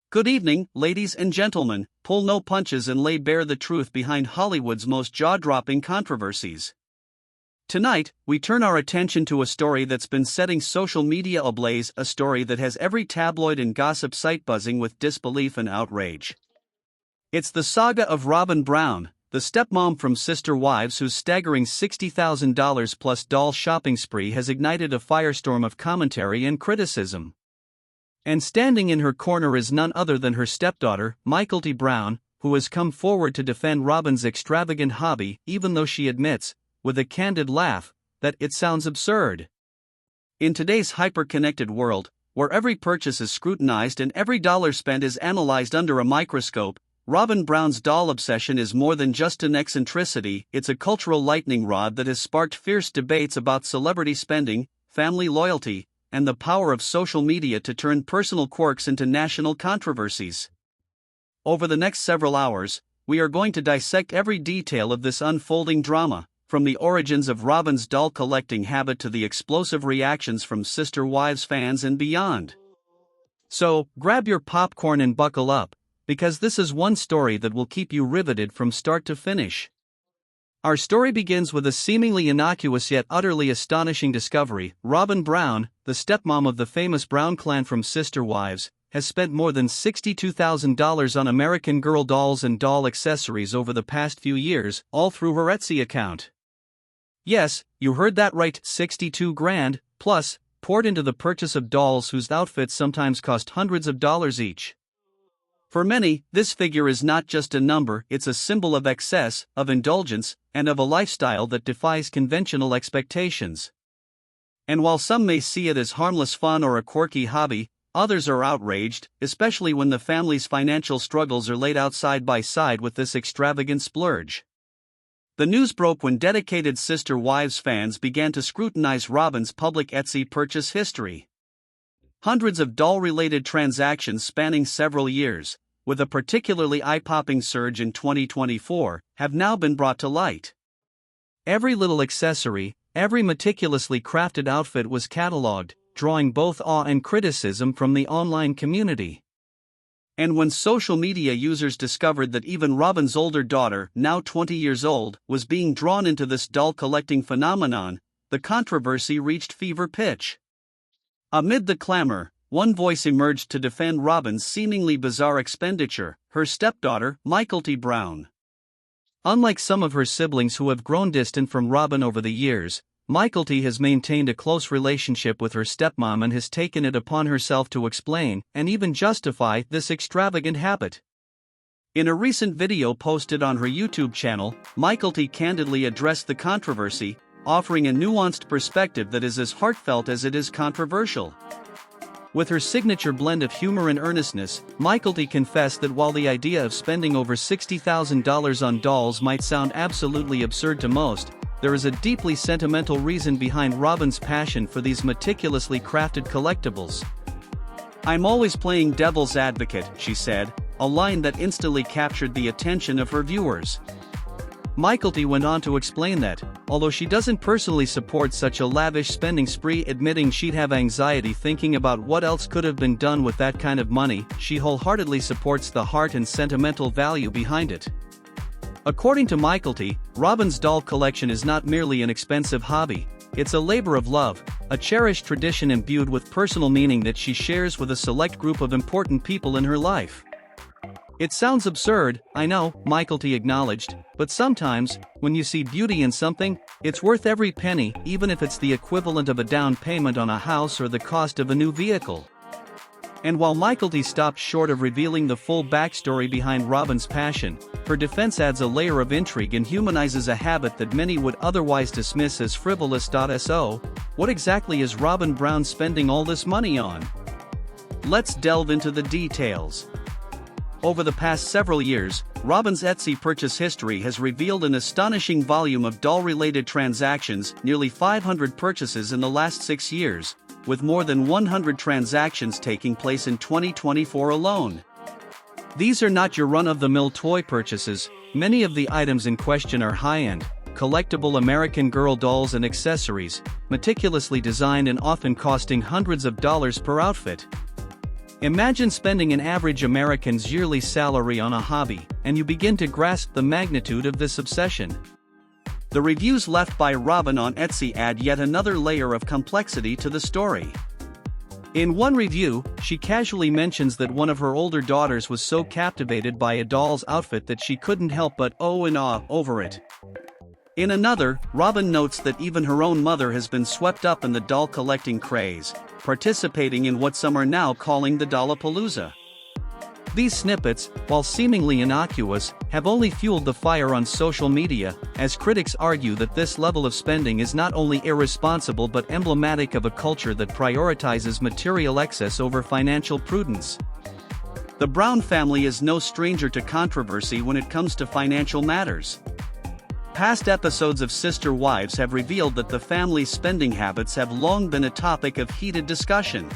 Good evening, ladies and gentlemen. Pull no punches and lay bare the truth behind Hollywood's most jaw-dropping controversies. Tonight, we turn our attention to a story that's been setting social media ablaze, a story that has every tabloid and gossip site buzzing with disbelief and outrage. It's the saga of Robyn Brown, the stepmom from Sister Wives whose staggering $60,000 plus doll shopping spree has ignited a firestorm of commentary and criticism. And standing in her corner is none other than her stepdaughter, Mykelti Brown, who has come forward to defend Robyn's extravagant hobby, even though she admits, with a candid laugh, that it sounds absurd. In today's hyper-connected world, where every purchase is scrutinized and every dollar spent is analyzed under a microscope, Robyn Brown's doll obsession is more than just an eccentricity, it's a cultural lightning rod that has sparked fierce debates about celebrity spending, family loyalty, and the power of social media to turn personal quirks into national controversies. Over the next several hours, we are going to dissect every detail of this unfolding drama, from the origins of Robyn's doll collecting habit to the explosive reactions from Sister Wives fans and beyond. So, grab your popcorn and buckle up, because this is one story that will keep you riveted from start to finish. Our story begins with a seemingly innocuous yet utterly astonishing discovery. Robyn Brown, the stepmom of the famous Brown clan from Sister Wives, has spent more than $62,000 on American Girl dolls and doll accessories over the past few years, all through her Etsy account. Yes, you heard that right, 62 grand, plus, poured into the purchase of dolls whose outfits sometimes cost hundreds of dollars each. For many, this figure is not just a number, it's a symbol of excess, of indulgence, and of a lifestyle that defies conventional expectations. And while some may see it as harmless fun or a quirky hobby, others are outraged, especially when the family's financial struggles are laid out side by side with this extravagant splurge. The news broke when dedicated Sister Wives fans began to scrutinize Robyn's public Etsy purchase history. Hundreds of doll-related transactions spanning several years, with a particularly eye-popping surge in 2024, have now been brought to light. Every little accessory, every meticulously crafted outfit was cataloged, drawing both awe and criticism from the online community. And when social media users discovered that even Robyn's older daughter, now 20 years old, was being drawn into this doll collecting phenomenon, the controversy reached fever pitch. Amid the clamor, one voice emerged to defend Robyn's seemingly bizarre expenditure, her stepdaughter, Mykelti Brown. Unlike some of her siblings who have grown distant from Robyn over the years, Mykelti has maintained a close relationship with her stepmom and has taken it upon herself to explain, and even justify, this extravagant habit. In a recent video posted on her YouTube channel, Mykelti candidly addressed the controversy, offering a nuanced perspective that is as heartfelt as it is controversial. With her signature blend of humor and earnestness, Mykelti confessed that while the idea of spending over $60,000 on dolls might sound absolutely absurd to most, there is a deeply sentimental reason behind Robyn's passion for these meticulously crafted collectibles. "I'm always playing devil's advocate," she said, a line that instantly captured the attention of her viewers. Mykelti went on to explain that, although she doesn't personally support such a lavish spending spree, admitting she'd have anxiety thinking about what else could have been done with that kind of money, she wholeheartedly supports the heart and sentimental value behind it. According to Mykelti, Robyn's doll collection is not merely an expensive hobby, it's a labor of love, a cherished tradition imbued with personal meaning that she shares with a select group of important people in her life. "It sounds absurd, I know," Mykelti acknowledged, "but sometimes, when you see beauty in something, it's worth every penny, even if it's the equivalent of a down payment on a house or the cost of a new vehicle." And while Mykelti stopped short of revealing the full backstory behind Robyn's passion, her defense adds a layer of intrigue and humanizes a habit that many would otherwise dismiss as frivolous. So, what exactly is Robyn Brown spending all this money on? Let's delve into the details. Over the past several years, Robyn's Etsy purchase history has revealed an astonishing volume of doll-related transactions, nearly 500 purchases in the last 6 years, with more than 100 transactions taking place in 2024 alone. These are not your run-of-the-mill toy purchases. Many of the items in question are high-end, collectible American Girl dolls and accessories, meticulously designed and often costing hundreds of dollars per outfit. Imagine spending an average American's yearly salary on a hobby, and you begin to grasp the magnitude of this obsession. The reviews left by Robyn on Etsy add yet another layer of complexity to the story. In one review, she casually mentions that one of her older daughters was so captivated by a doll's outfit that she couldn't help but oh and ah over it. In another, Robyn notes that even her own mother has been swept up in the doll collecting craze, participating in what some are now calling the Dollapalooza. These snippets, while seemingly innocuous, have only fueled the fire on social media, as critics argue that this level of spending is not only irresponsible but emblematic of a culture that prioritizes material excess over financial prudence. The Brown family is no stranger to controversy when it comes to financial matters. Past episodes of Sister Wives have revealed that the family's spending habits have long been a topic of heated discussion.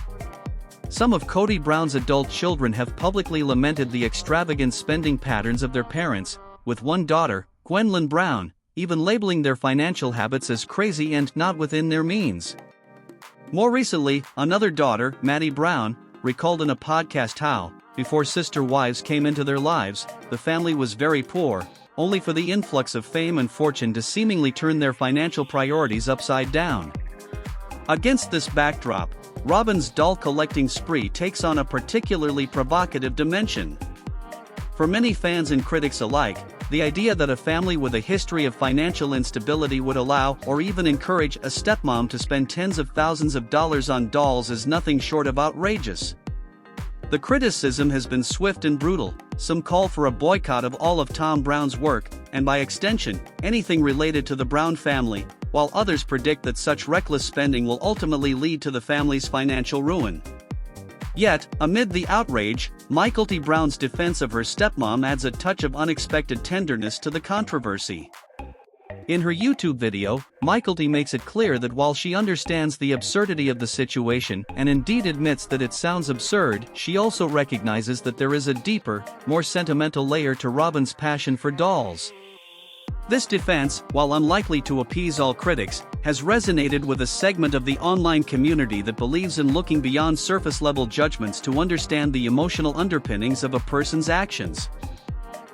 Some of Kody Brown's adult children have publicly lamented the extravagant spending patterns of their parents, with one daughter, Gwendolyn Brown, even labeling their financial habits as crazy and not within their means. More recently, another daughter, Maddie Brown, recalled in a podcast how, before Sister Wives came into their lives, the family was very poor, only for the influx of fame and fortune to seemingly turn their financial priorities upside down. Against this backdrop, Robyn's doll collecting spree takes on a particularly provocative dimension. For many fans and critics alike, the idea that a family with a history of financial instability would allow or even encourage a stepmom to spend tens of thousands of dollars on dolls is nothing short of outrageous. The criticism has been swift and brutal. Some call for a boycott of all of Tom Brown's work, and by extension, anything related to the Brown family, while others predict that such reckless spending will ultimately lead to the family's financial ruin. Yet, amid the outrage, Mykelti Brown's defense of her stepmom adds a touch of unexpected tenderness to the controversy. In her YouTube video, Mykelti makes it clear that while she understands the absurdity of the situation and indeed admits that it sounds absurd, she also recognizes that there is a deeper, more sentimental layer to Robyn's passion for dolls. This defense, while unlikely to appease all critics, has resonated with a segment of the online community that believes in looking beyond surface-level judgments to understand the emotional underpinnings of a person's actions.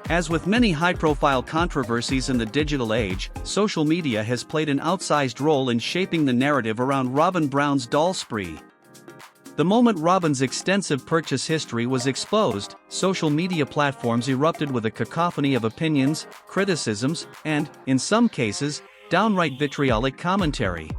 As with many high-profile controversies in the digital age, social media has played an outsized role in shaping the narrative around Robyn Brown's doll spree. The moment Robyn's extensive purchase history was exposed, social media platforms erupted with a cacophony of opinions, criticisms, and, in some cases, downright vitriolic commentary.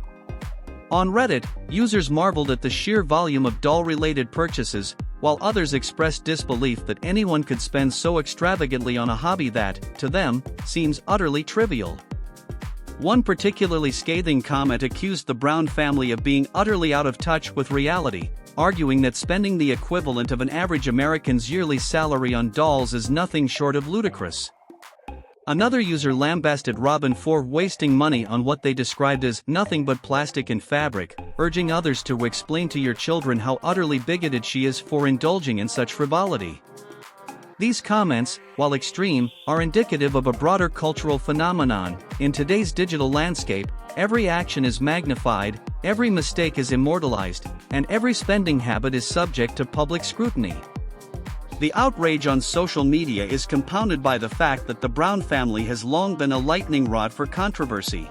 On Reddit, users marveled at the sheer volume of doll-related purchases, while others expressed disbelief that anyone could spend so extravagantly on a hobby that, to them, seems utterly trivial. One particularly scathing comment accused the Brown family of being utterly out of touch with reality, arguing that spending the equivalent of an average American's yearly salary on dolls is nothing short of ludicrous. Another user lambasted Robyn for wasting money on what they described as nothing but plastic and fabric, urging others to explain to your children how utterly bigoted she is for indulging in such frivolity. These comments, while extreme, are indicative of a broader cultural phenomenon. In today's digital landscape, every action is magnified, every mistake is immortalized, and every spending habit is subject to public scrutiny. The outrage on social media is compounded by the fact that the Brown family has long been a lightning rod for controversy.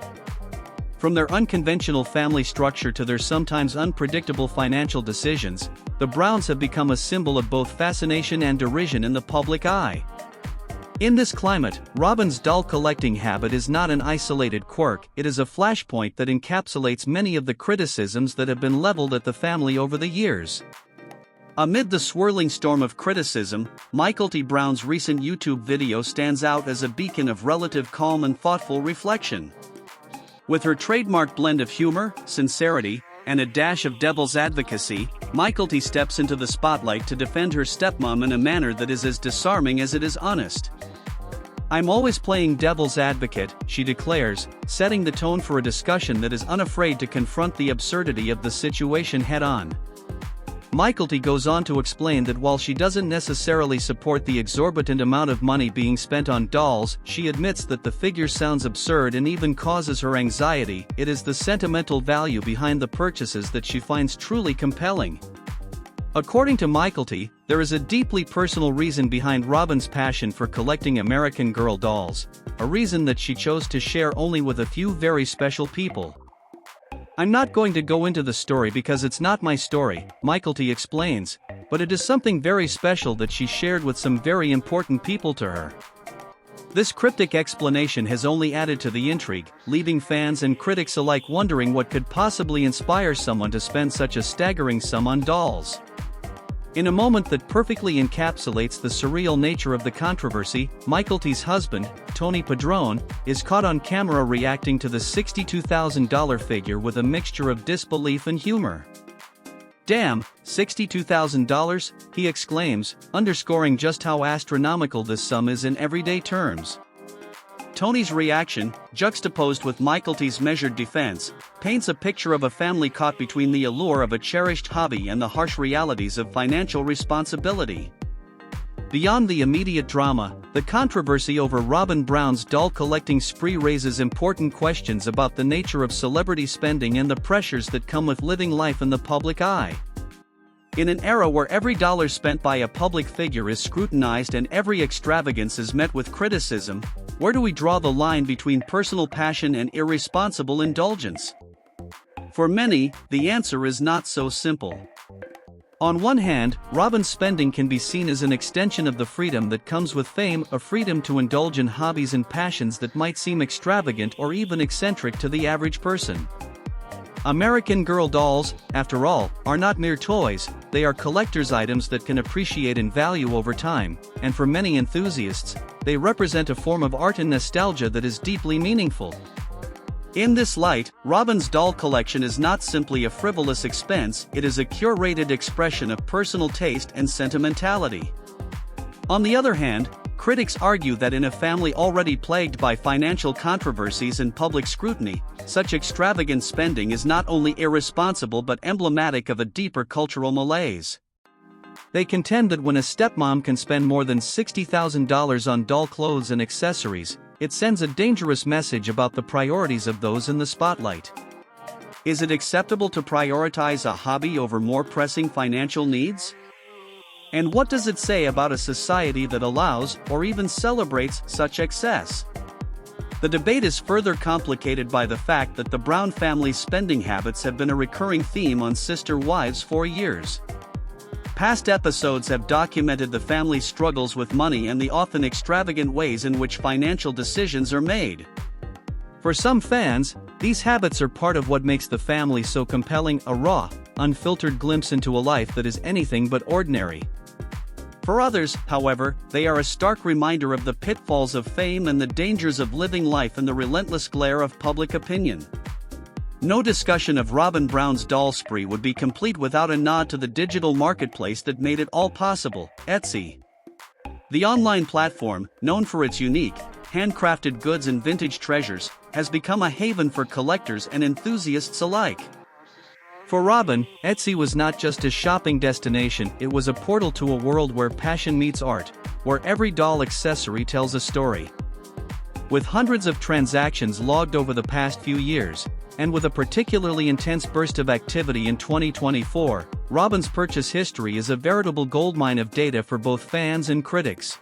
From their unconventional family structure to their sometimes unpredictable financial decisions, the Browns have become a symbol of both fascination and derision in the public eye. In this climate, Robyn's doll collecting habit is not an isolated quirk, it is a flashpoint that encapsulates many of the criticisms that have been leveled at the family over the years. Amid the swirling storm of criticism, Mykelti Brown's recent YouTube video stands out as a beacon of relative calm and thoughtful reflection. With her trademark blend of humor, sincerity, and a dash of devil's advocacy, Mykelti steps into the spotlight to defend her stepmom in a manner that is as disarming as it is honest. "I'm always playing devil's advocate," she declares, setting the tone for a discussion that is unafraid to confront the absurdity of the situation head-on. Mykelti goes on to explain that while she doesn't necessarily support the exorbitant amount of money being spent on dolls, she admits that the figure sounds absurd and even causes her anxiety. It is the sentimental value behind the purchases that she finds truly compelling. According to Mykelti, there is a deeply personal reason behind Robyn's passion for collecting American Girl dolls, a reason that she chose to share only with a few very special people. "I'm not going to go into the story because it's not my story," Mykelti explains, "but it is something very special that she shared with some very important people to her." This cryptic explanation has only added to the intrigue, leaving fans and critics alike wondering what could possibly inspire someone to spend such a staggering sum on dolls. In a moment that perfectly encapsulates the surreal nature of the controversy, Mykelti's husband, Tony Padron, is caught on camera reacting to the $62,000 figure with a mixture of disbelief and humor. "Damn, $62,000, he exclaims, underscoring just how astronomical this sum is in everyday terms. Tony's reaction, juxtaposed with Mykelti's measured defense, paints a picture of a family caught between the allure of a cherished hobby and the harsh realities of financial responsibility. Beyond the immediate drama, the controversy over Robyn Brown's doll collecting spree raises important questions about the nature of celebrity spending and the pressures that come with living life in the public eye. In an era where every dollar spent by a public figure is scrutinized and every extravagance is met with criticism, where do we draw the line between personal passion and irresponsible indulgence? For many, the answer is not so simple. On one hand, Robyn's spending can be seen as an extension of the freedom that comes with fame, a freedom to indulge in hobbies and passions that might seem extravagant or even eccentric to the average person. American Girl dolls, after all, are not mere toys, they are collector's items that can appreciate in value over time, and for many enthusiasts, they represent a form of art and nostalgia that is deeply meaningful. In this light, Robyn's doll collection is not simply a frivolous expense, it is a curated expression of personal taste and sentimentality. On the other hand, critics argue that in a family already plagued by financial controversies and public scrutiny, such extravagant spending is not only irresponsible but emblematic of a deeper cultural malaise. They contend that when a stepmom can spend more than $60,000 on doll clothes and accessories, it sends a dangerous message about the priorities of those in the spotlight. Is it acceptable to prioritize a hobby over more pressing financial needs? And what does it say about a society that allows, or even celebrates, such excess? The debate is further complicated by the fact that the Brown family's spending habits have been a recurring theme on Sister Wives for years. Past episodes have documented the family's struggles with money and the often extravagant ways in which financial decisions are made. For some fans, these habits are part of what makes the family so compelling, a raw, unfiltered glimpse into a life that is anything but ordinary. For others, however, they are a stark reminder of the pitfalls of fame and the dangers of living life in the relentless glare of public opinion. No discussion of Robyn Brown's doll spree would be complete without a nod to the digital marketplace that made it all possible, Etsy. The online platform, known for its unique, handcrafted goods and vintage treasures, has become a haven for collectors and enthusiasts alike. For Robyn, Etsy was not just a shopping destination, it was a portal to a world where passion meets art, where every doll accessory tells a story. With hundreds of transactions logged over the past few years, and with a particularly intense burst of activity in 2024, Robyn's purchase history is a veritable goldmine of data for both fans and critics.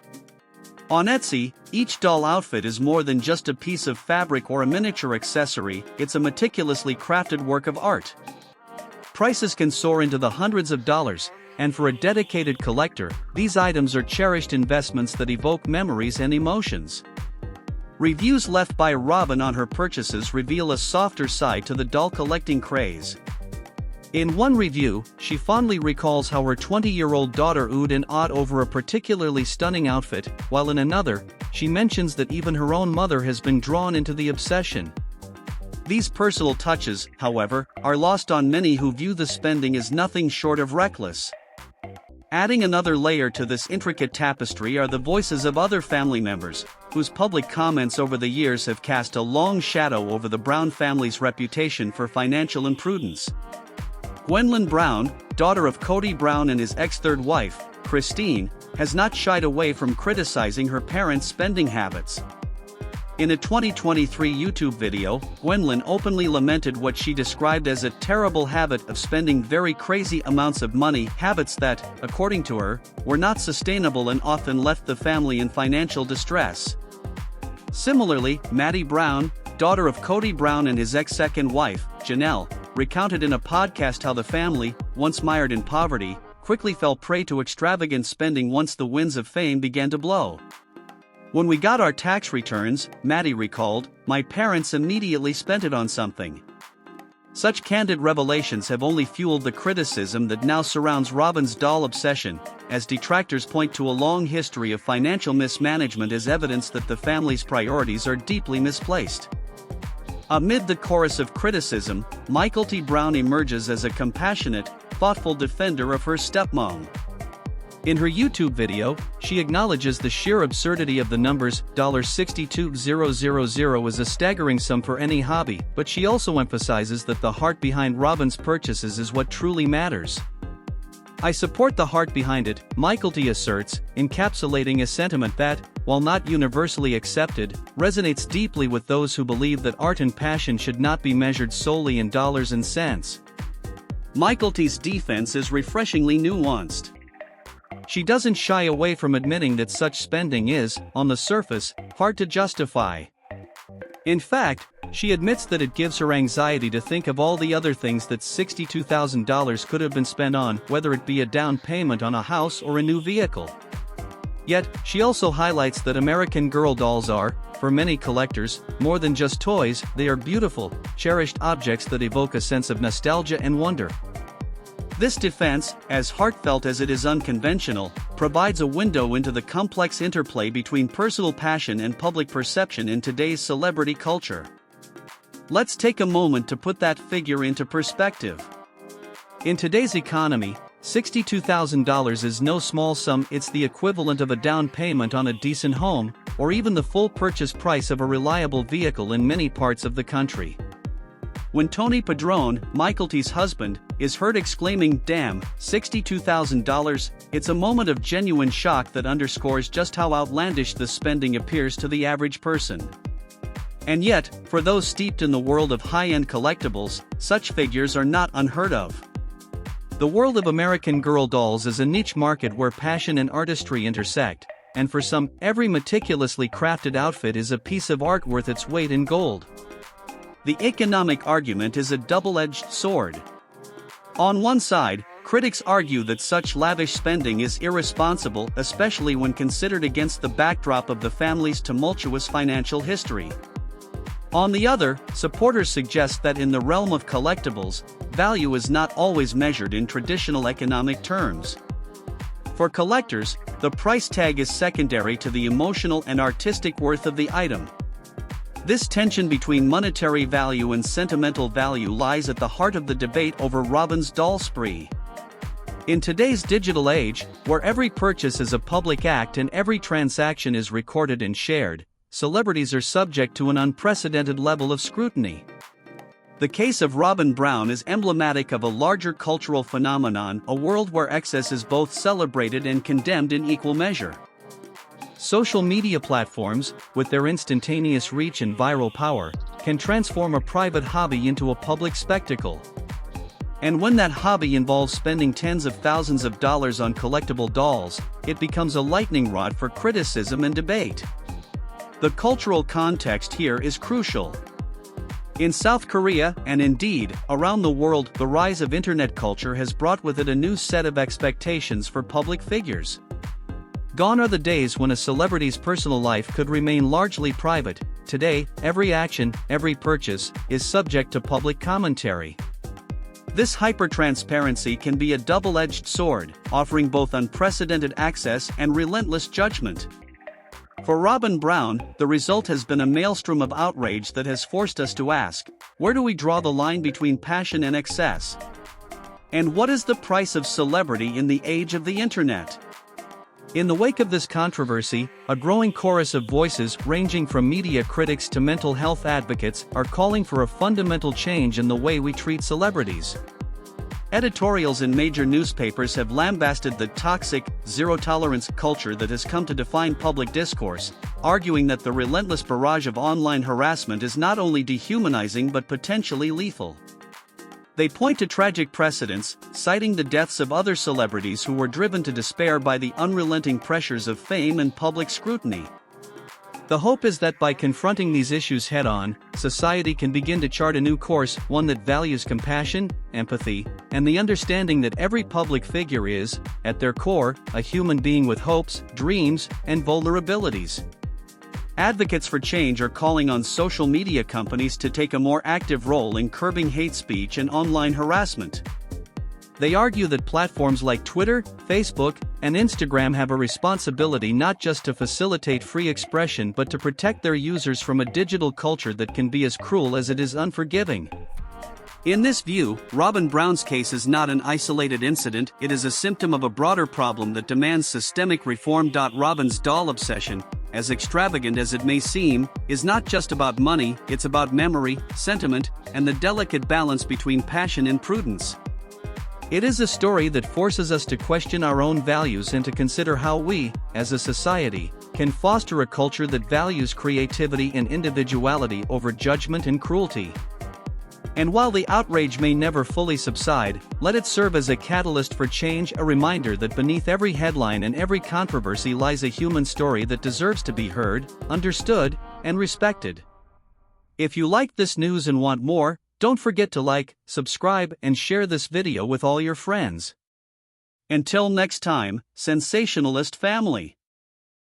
On Etsy, each doll outfit is more than just a piece of fabric or a miniature accessory, it's a meticulously crafted work of art. Prices can soar into the hundreds of dollars, and for a dedicated collector, these items are cherished investments that evoke memories and emotions. Reviews left by Robyn on her purchases reveal a softer side to the doll collecting craze. In one review, she fondly recalls how her 20-year-old daughter oohed and awed over a particularly stunning outfit, while in another, she mentions that even her own mother has been drawn into the obsession. These personal touches, however, are lost on many who view the spending as nothing short of reckless. Adding another layer to this intricate tapestry are the voices of other family members, whose public comments over the years have cast a long shadow over the Brown family's reputation for financial imprudence. Gwendolyn Brown, daughter of Cody Brown and his ex-third wife, Christine, has not shied away from criticizing her parents' spending habits. In a 2023 YouTube video, Gwendolyn openly lamented what she described as a terrible habit of spending very crazy amounts of money, habits that, according to her, were not sustainable and often left the family in financial distress. Similarly, Maddie Brown, daughter of Cody Brown and his ex-second wife, Janelle, recounted in a podcast how the family, once mired in poverty, quickly fell prey to extravagant spending once the winds of fame began to blow. "When we got our tax returns," Maddie recalled, "my parents immediately spent it on something." Such candid revelations have only fueled the criticism that now surrounds Robyn's doll obsession, as detractors point to a long history of financial mismanagement as evidence that the family's priorities are deeply misplaced. Amid the chorus of criticism, Mykelti Brown emerges as a compassionate, thoughtful defender of her stepmom. In her YouTube video, she acknowledges the sheer absurdity of the numbers. $62,000 is a staggering sum for any hobby, but she also emphasizes that the heart behind Robyn's purchases is what truly matters. "I support the heart behind it," Mykelti asserts, encapsulating a sentiment that, while not universally accepted, resonates deeply with those who believe that art and passion should not be measured solely in dollars and cents. Mykelti's defense is refreshingly nuanced. She doesn't shy away from admitting that such spending is, on the surface, hard to justify. In fact, she admits that it gives her anxiety to think of all the other things that $62,000 could have been spent on, whether it be a down payment on a house or a new vehicle. Yet, she also highlights that American Girl dolls are, for many collectors, more than just toys. They are beautiful, cherished objects that evoke a sense of nostalgia and wonder. This defense, as heartfelt as it is unconventional, provides a window into the complex interplay between personal passion and public perception in today's celebrity culture. Let's take a moment to put that figure into perspective. In today's economy, $62,000 is no small sum. It's the equivalent of a down payment on a decent home, or even the full purchase price of a reliable vehicle in many parts of the country. When Tony Padron, Mykelti's husband, is heard exclaiming, "Damn, $62,000, it's a moment of genuine shock that underscores just how outlandish the spending appears to the average person. And yet, for those steeped in the world of high-end collectibles, such figures are not unheard of. The world of American Girl dolls is a niche market where passion and artistry intersect, and for some, every meticulously crafted outfit is a piece of art worth its weight in gold. The economic argument is a double-edged sword. On one side, critics argue that such lavish spending is irresponsible, especially when considered against the backdrop of the family's tumultuous financial history. On the other, supporters suggest that in the realm of collectibles, value is not always measured in traditional economic terms. For collectors, the price tag is secondary to the emotional and artistic worth of the item. This tension between monetary value and sentimental value lies at the heart of the debate over Robyn's doll spree. In today's digital age, where every purchase is a public act and every transaction is recorded and shared, celebrities are subject to an unprecedented level of scrutiny. The case of Robyn Brown is emblematic of a larger cultural phenomenon, a world where excess is both celebrated and condemned in equal measure. Social media platforms, with their instantaneous reach and viral power, can transform a private hobby into a public spectacle. And when that hobby involves spending tens of thousands of dollars on collectible dolls, it becomes a lightning rod for criticism and debate. The cultural context here is crucial. In South Korea, and indeed, around the world, the rise of internet culture has brought with it a new set of expectations for public figures. Gone are the days when a celebrity's personal life could remain largely private. Today, every action, every purchase, is subject to public commentary. This hyper-transparency can be a double-edged sword, offering both unprecedented access and relentless judgment. For Robyn Brown, the result has been a maelstrom of outrage that has forced us to ask, where do we draw the line between passion and excess? And what is the price of celebrity in the age of the internet? In the wake of this controversy, a growing chorus of voices ranging from media critics to mental health advocates are calling for a fundamental change in the way we treat celebrities. Editorials in major newspapers have lambasted the toxic, zero-tolerance culture that has come to define public discourse, arguing that the relentless barrage of online harassment is not only dehumanizing but potentially lethal. They point to tragic precedents, citing the deaths of other celebrities who were driven to despair by the unrelenting pressures of fame and public scrutiny. The hope is that by confronting these issues head-on, society can begin to chart a new course, one that values compassion, empathy, and the understanding that every public figure is, at their core, a human being with hopes, dreams, and vulnerabilities. Advocates for change are calling on social media companies to take a more active role in curbing hate speech and online harassment. They argue that platforms like Twitter, Facebook, and Instagram have a responsibility not just to facilitate free expression but to protect their users from a digital culture that can be as cruel as it is unforgiving. In this view, Robyn Brown's case is not an isolated incident, it is a symptom of a broader problem that demands systemic reform. Robyn's doll obsession, as extravagant as it may seem, is not just about money, it's about memory, sentiment, and the delicate balance between passion and prudence. It is a story that forces us to question our own values and to consider how we, as a society, can foster a culture that values creativity and individuality over judgment and cruelty. And while the outrage may never fully subside, let it serve as a catalyst for change, a reminder that beneath every headline and every controversy lies a human story that deserves to be heard, understood, and respected. If you like this news and want more, don't forget to like, subscribe, and share this video with all your friends. Until next time, sensationalist family.